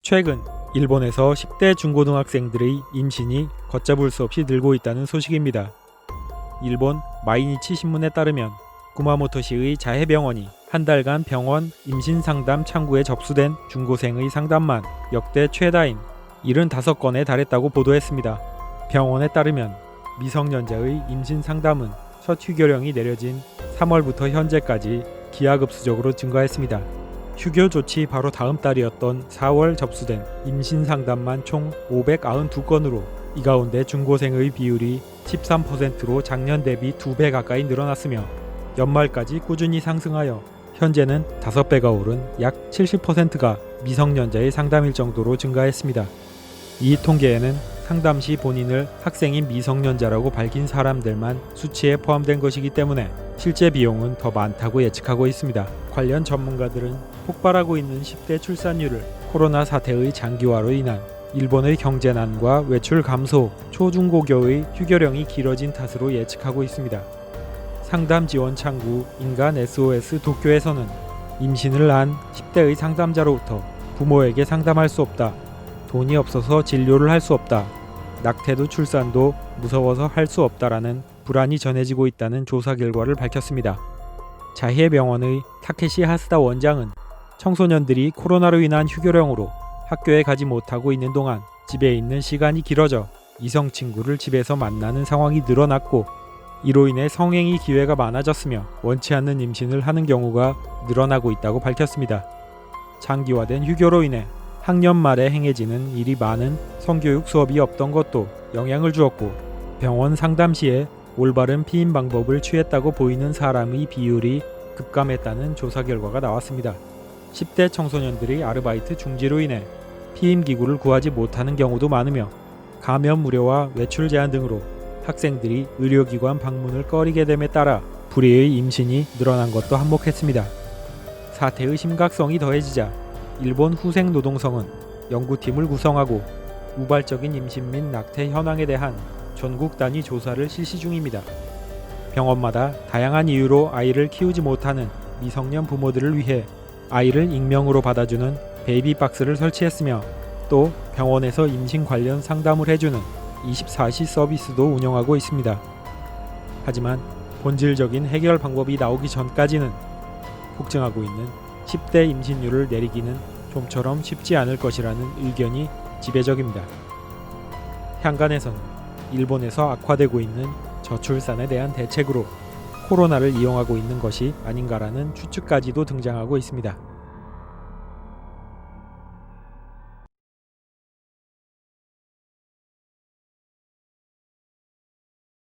최근 일본에서 10대 중고등학생들의 임신이 걷잡을 수 없이 늘고 있다는 소식입니다. 일본 마이니치 신문에 따르면 구마모토시의 자해병원이 한 달간 병원 임신상담 창구에 접수된 중고생의 상담만 역대 최다인 75건에 달했다고 보도했습니다. 병원에 따르면 미성년자의 임신 상담은 첫 휴교령이 내려진 3월부터 현재까지 기하급수적으로 증가했습니다. 휴교 조치 바로 다음 달이었던 4월 접수된 임신 상담만 총 592건으로 이 가운데 중고생의 비율이 13%로 작년 대비 2배 가까이 늘어났으며 연말까지 꾸준히 상승하여 현재는 5배가 오른 약 70%가 미성년자의 상담일 정도로 증가했습니다. 이 통계에는 상담 시 본인을 학생인 미성년자라고 밝힌 사람들만 수치에 포함된 것이기 때문에 실제 비용은 더 많다고 예측하고 있습니다. 관련 전문가들은 폭발하고 있는 10대 출산율을 코로나 사태의 장기화로 인한 일본의 경제난과 외출 감소, 초중고교의 휴교령이 길어진 탓으로 예측하고 있습니다. 상담 지원 창구 인간 SOS 도쿄에서는 임신을 한 10대의 상담자로부터 부모에게 상담할 수 없다, 돈이 없어서 진료를 할 수 없다, 낙태도 출산도 무서워서 할 수 없다라는 불안이 전해지고 있다는 조사 결과를 밝혔습니다. 자해병원의 타케시 하스다 원장은 청소년들이 코로나로 인한 휴교령으로 학교에 가지 못하고 있는 동안 집에 있는 시간이 길어져 이성 친구를 집에서 만나는 상황이 늘어났고 이로 인해 성행위 기회가 많아졌으며 원치 않는 임신을 하는 경우가 늘어나고 있다고 밝혔습니다. 장기화된 휴교로 인해 학년 말에 행해지는 일이 많은 성교육 수업이 없던 것도 영향을 주었고 병원 상담 시에 올바른 피임 방법을 취했다고 보이는 사람의 비율이 급감했다는 조사 결과가 나왔습니다. 10대 청소년들의 아르바이트 중지로 인해 피임 기구를 구하지 못하는 경우도 많으며 감염 우려와 외출 제한 등으로 학생들이 의료기관 방문을 꺼리게 됨에 따라 불의의 임신이 늘어난 것도 한몫했습니다. 사태의 심각성이 더해지자 일본 후생노동성은 연구팀을 구성하고 우발적인 임신 및 낙태 현황에 대한 전국 단위 조사를 실시 중입니다. 병원마다 다양한 이유로 아이를 키우지 못하는 미성년 부모들을 위해 아이를 익명으로 받아주는 베이비박스를 설치했으며 또 병원에서 임신 관련 상담을 해주는 24시 서비스도 운영하고 있습니다. 하지만 본질적인 해결 방법이 나오기 전까지는 폭증하고 있는 10대 임신율을 내리기는 좀처럼 쉽지 않을 것이라는 의견이 지배적입니다. 향간에서는 일본에서 악화되고 있는 저출산에 대한 대책으로 코로나를 이용하고 있는 것이 아닌가라는 추측까지도 등장하고 있습니다.